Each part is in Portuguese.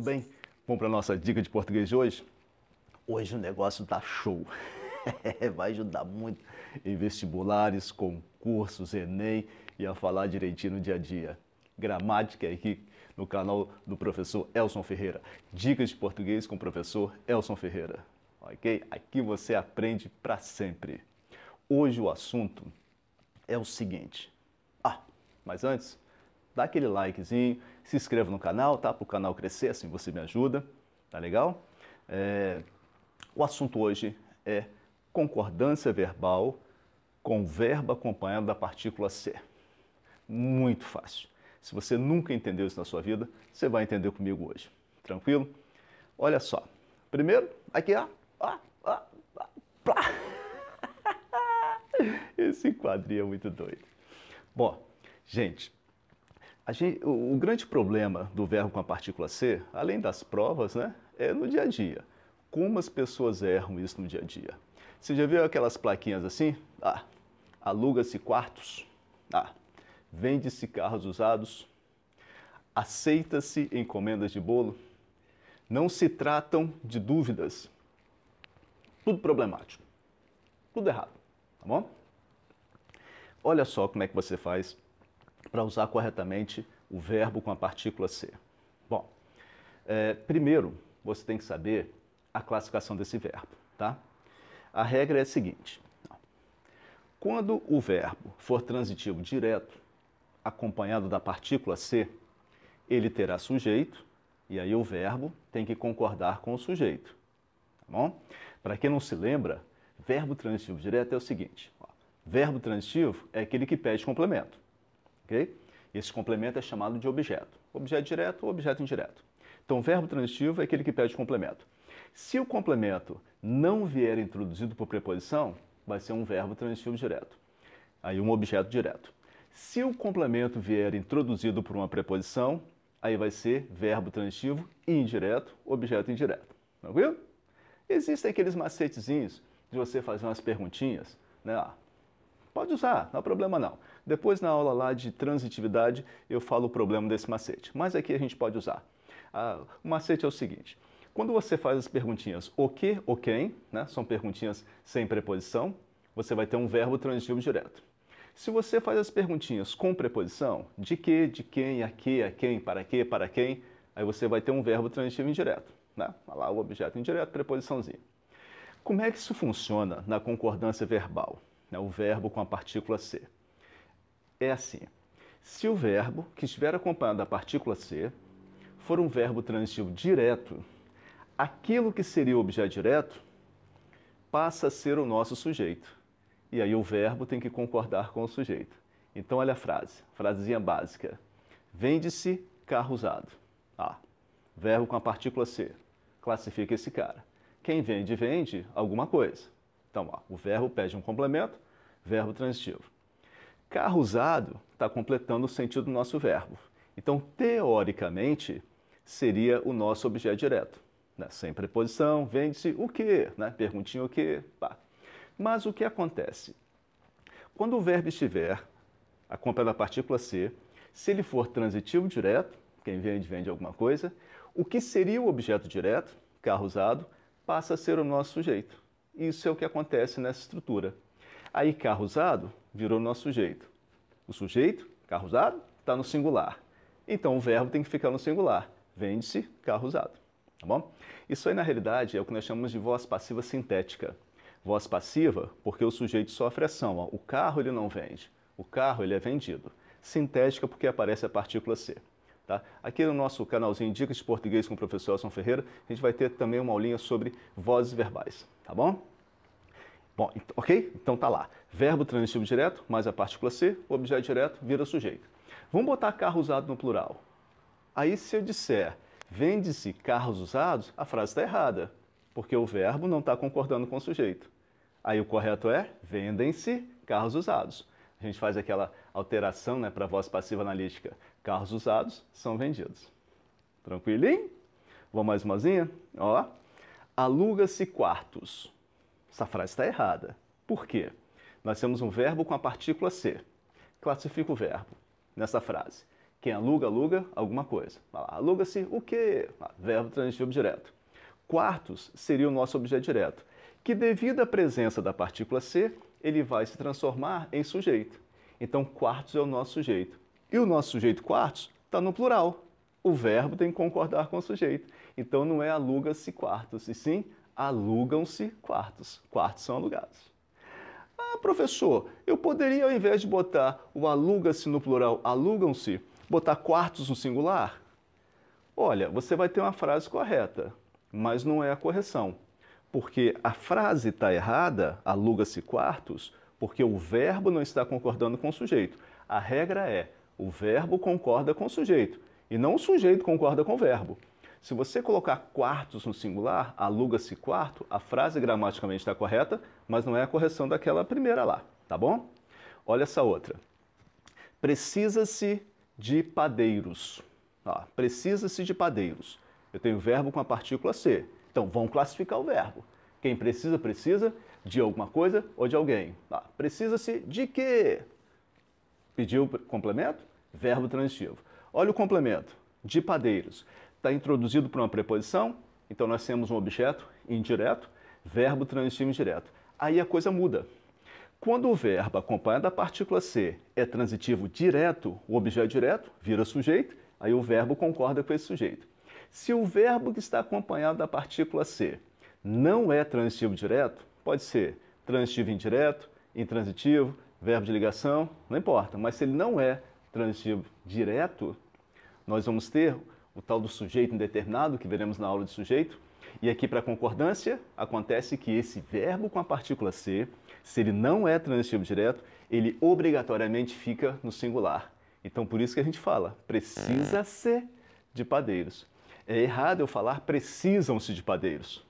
tudo bem? Vamos para a nossa dica de português de hoje? Hoje o negócio tá show. Vai ajudar muito em vestibulares, concursos, Enem e a falar direitinho no dia a dia. Gramática aqui no canal do professor Elson Ferreira. Dicas de português com o professor Elson Ferreira. Ok? Aqui você aprende para sempre. Hoje o assunto é o seguinte. Mas antes, dá aquele likezinho, se inscreva no canal, tá? Para o canal crescer, assim você me ajuda, tá legal? O assunto hoje é concordância verbal com verbo acompanhado da partícula ser. Muito fácil. Se você nunca entendeu isso na sua vida, você vai entender comigo hoje. Tranquilo? Olha só. Primeiro, aqui, plá. Esse quadrinho é muito doido. Bom, gente, o grande problema do verbo com a partícula ser, além das provas, né, é no dia a dia. Como as pessoas erram isso no dia a dia? Você já viu aquelas plaquinhas assim? Aluga-se quartos. Vende-se carros usados. Aceita-se encomendas de bolo. Não se tratam de dúvidas. Tudo problemático. Tudo errado, tá bom? Olha só como é que você faz para usar corretamente o verbo com a partícula ser. Bom, primeiro você tem que saber a classificação desse verbo, tá? A regra é a seguinte: quando o verbo for transitivo direto, acompanhado da partícula ser, ele terá sujeito, e aí o verbo tem que concordar com o sujeito, tá bom? Para quem não se lembra, verbo transitivo direto é o seguinte: verbo transitivo é aquele que pede complemento, ok? Esse complemento é chamado de objeto. Objeto direto ou objeto indireto. Então, verbo transitivo é aquele que pede complemento. Se o complemento não vier introduzido por preposição, vai ser um verbo transitivo direto. Aí um objeto direto. Se o complemento vier introduzido por uma preposição, aí vai ser verbo transitivo indireto, objeto indireto. Tranquilo? Existem aqueles macetezinhos de você fazer umas perguntinhas, né? Pode usar, não há problema não. Depois na aula lá de transitividade eu falo o problema desse macete. Mas aqui a gente pode usar. O macete é o seguinte: quando você faz as perguntinhas o que ou quem, né, são perguntinhas sem preposição, você vai ter um verbo transitivo direto. Se você faz as perguntinhas com preposição, de que, de quem, a quem, para quem, aí você vai ter um verbo transitivo indireto, né? Olha lá o objeto indireto, preposiçãozinha. Como é que isso funciona na concordância verbal? O verbo com a partícula ser. É assim: se o verbo que estiver acompanhado da partícula ser for um verbo transitivo direto, aquilo que seria o objeto direto passa a ser o nosso sujeito. E aí o verbo tem que concordar com o sujeito. Então olha a frase, frasezinha básica. Vende-se carro usado. Verbo com a partícula ser. Classifica esse cara. Quem vende, vende alguma coisa. Então, o verbo pede um complemento, verbo transitivo. Carro usado está completando o sentido do nosso verbo. Então, teoricamente, seria o nosso objeto direto, né? Sem preposição, vende-se o quê? Né? Perguntinha o quê? Mas o que acontece? Quando o verbo estiver acompanhado da partícula ser, se ele for transitivo direto, quem vende, vende alguma coisa, o que seria o objeto direto, carro usado, passa a ser o nosso sujeito. Isso é o que acontece nessa estrutura. Aí, carro usado virou nosso sujeito. O sujeito, carro usado, está no singular. Então, o verbo tem que ficar no singular. Vende-se carro usado. Tá bom? Isso aí, na realidade, é o que nós chamamos de voz passiva sintética. Voz passiva porque o sujeito sofre ação. O carro ele não vende. O carro ele é vendido. Sintética porque aparece a partícula ser. Tá? Aqui no nosso canalzinho Dicas de Português com o professor Elson Ferreira, a gente vai ter também uma aulinha sobre vozes verbais, tá bom? Bom, ok? Então tá lá. Verbo transitivo direto, mais a partícula ser, objeto direto, vira sujeito. Vamos botar carro usado no plural. Aí se eu disser vende-se carros usados, a frase está errada, porque o verbo não está concordando com o sujeito. Aí o correto é vendem-se carros usados. A gente faz aquela alteração, né, para a voz passiva analítica. Carros usados são vendidos. Tranquilinho? Vamos mais umazinha? Aluga-se quartos. Essa frase está errada. Por quê? Nós temos um verbo com a partícula ser. Classifica o verbo nessa frase. Quem aluga, aluga alguma coisa. Aluga-se o quê? Verbo transitivo direto. Quartos seria o nosso objeto direto, que devido à presença da partícula ser, ele vai se transformar em sujeito. Então, quartos é o nosso sujeito. E o nosso sujeito quartos está no plural. O verbo tem que concordar com o sujeito. Então, não é aluga-se quartos, e sim alugam-se quartos. Quartos são alugados. Ah, professor, eu poderia, ao invés de botar o aluga-se no plural, alugam-se, botar quartos no singular? Olha, você vai ter uma frase correta, mas não é a correção. Porque a frase está errada, aluga-se quartos, porque o verbo não está concordando com o sujeito. A regra é, o verbo concorda com o sujeito, e não o sujeito concorda com o verbo. Se você colocar quartos no singular, aluga-se quarto, a frase gramaticalmente está correta, mas não é a correção daquela primeira lá, tá bom? Olha essa outra. Precisa-se de padeiros. Precisa-se de padeiros. Eu tenho o verbo com a partícula ser. Então, vamos classificar o verbo. Quem precisa, precisa de alguma coisa ou de alguém. Precisa-se de quê? Pediu complemento? Verbo transitivo. Olha o complemento. De padeiros. Está introduzido por uma preposição, então nós temos um objeto indireto, verbo transitivo indireto. Aí a coisa muda. Quando o verbo acompanhado da partícula ser é transitivo direto, o objeto direto vira sujeito, aí o verbo concorda com esse sujeito. Se o verbo que está acompanhado da partícula ser não é transitivo direto, pode ser transitivo indireto, intransitivo, verbo de ligação, não importa. Mas se ele não é transitivo direto, nós vamos ter o tal do sujeito indeterminado, que veremos na aula de sujeito. E aqui, para concordância, acontece que esse verbo com a partícula ser, se ele não é transitivo direto, ele obrigatoriamente fica no singular. Então, por isso que a gente fala, precisa-se de padeiros. É errado eu falar precisam-se de padeiros.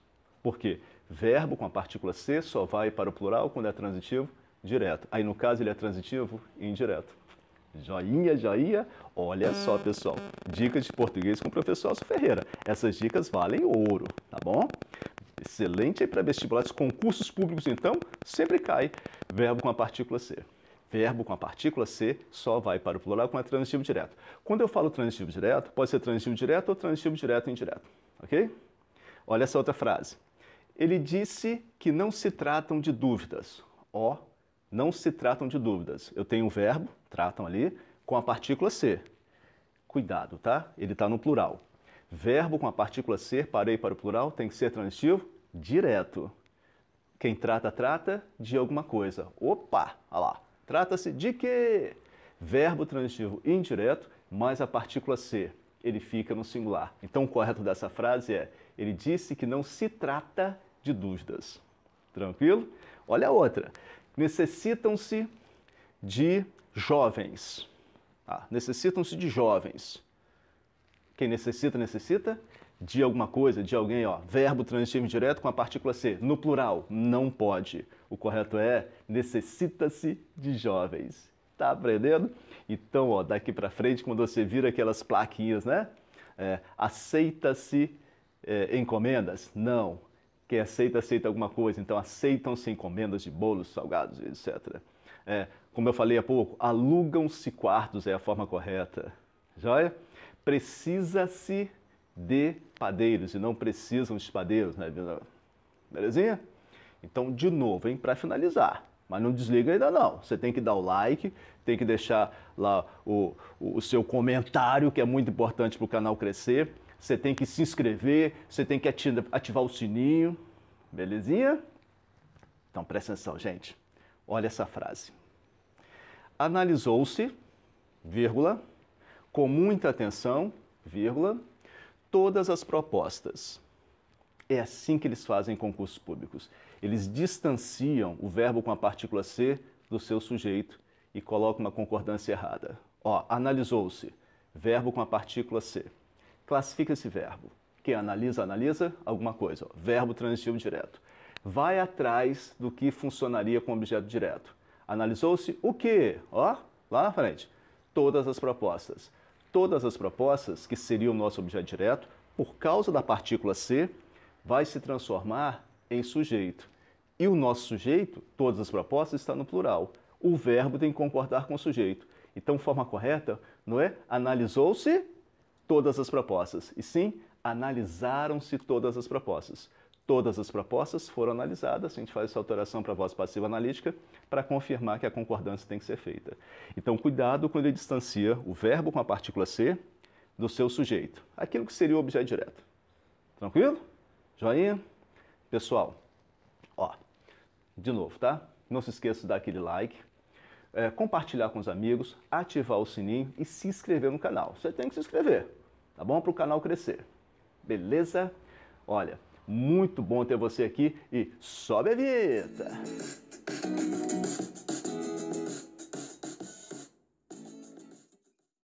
Por quê? Verbo com a partícula ser só vai para o plural quando é transitivo direto. Aí, no caso, ele é transitivo indireto. Joinha, joinha. Olha só, pessoal. Dicas de português com o professor Elcio Ferreira. Essas dicas valem ouro, tá bom? Excelente aí para vestibulares, concursos públicos, então, sempre cai verbo com a partícula ser. Verbo com a partícula ser só vai para o plural quando é transitivo direto. Quando eu falo transitivo direto, pode ser transitivo direto ou transitivo direto e indireto, ok? Olha essa outra frase. Ele disse que não se tratam de dúvidas. Não se tratam de dúvidas. Eu tenho um verbo, tratam ali, com a partícula ser. Cuidado, tá? Ele está no plural. Verbo com a partícula ser, parei para o plural, tem que ser transitivo direto. Quem trata, trata de alguma coisa. Opa, olha lá. Trata-se de quê? Verbo transitivo indireto, mais a partícula ser. Ele fica no singular. Então, o correto dessa frase é, ele disse que não se trata de dúvidas. Tranquilo? Olha a outra. Necessitam-se de jovens. Necessitam-se de jovens. Quem necessita, necessita de alguma coisa, de alguém. Verbo transitivo indireto com a partícula ser. No plural, não pode. O correto é necessita-se de jovens. Tá aprendendo? Então, daqui para frente, quando você vira aquelas plaquinhas, né? Aceita-se encomendas? Não. Quem aceita, aceita alguma coisa. Então, aceitam-se encomendas de bolos, salgados, etc. Como eu falei há pouco, alugam-se quartos é a forma correta. Joia? Precisa-se de padeiros e não precisam de padeiros, né? Belezinha? Então, de novo, hein? Para finalizar. Mas não desliga ainda não. Você tem que dar o like, tem que deixar lá o seu comentário, que é muito importante para o canal crescer. Você tem que se inscrever, você tem que ativar o sininho. Belezinha? Então, presta atenção, gente. Olha essa frase. Analisou-se, vírgula, com muita atenção, vírgula, todas as propostas. É assim que eles fazem em concursos públicos. Eles distanciam o verbo com a partícula ser do seu sujeito e colocam uma concordância errada. Analisou-se, verbo com a partícula ser. Classifica esse verbo. Quem analisa, analisa alguma coisa. Verbo transitivo direto. Vai atrás do que funcionaria com objeto direto. Analisou-se o quê? Lá na frente. Todas as propostas. Todas as propostas, que seriam o nosso objeto direto, por causa da partícula ser, vai se transformar em sujeito. E o nosso sujeito, todas as propostas, está no plural. O verbo tem que concordar com o sujeito. Então, forma correta não é analisou-se todas as propostas, e sim analisaram-se todas as propostas. Todas as propostas foram analisadas, a gente faz essa alteração para a voz passiva analítica para confirmar que a concordância tem que ser feita. Então, cuidado quando ele distancia o verbo com a partícula ser do seu sujeito, aquilo que seria o objeto direto. Tranquilo? Joinha? Pessoal, ó, de novo, tá? Não se esqueça de dar aquele like, compartilhar com os amigos, ativar o sininho e se inscrever no canal. Você tem que se inscrever, tá bom? Para o canal crescer. Beleza? Olha, muito bom ter você aqui e sobe a vinheta!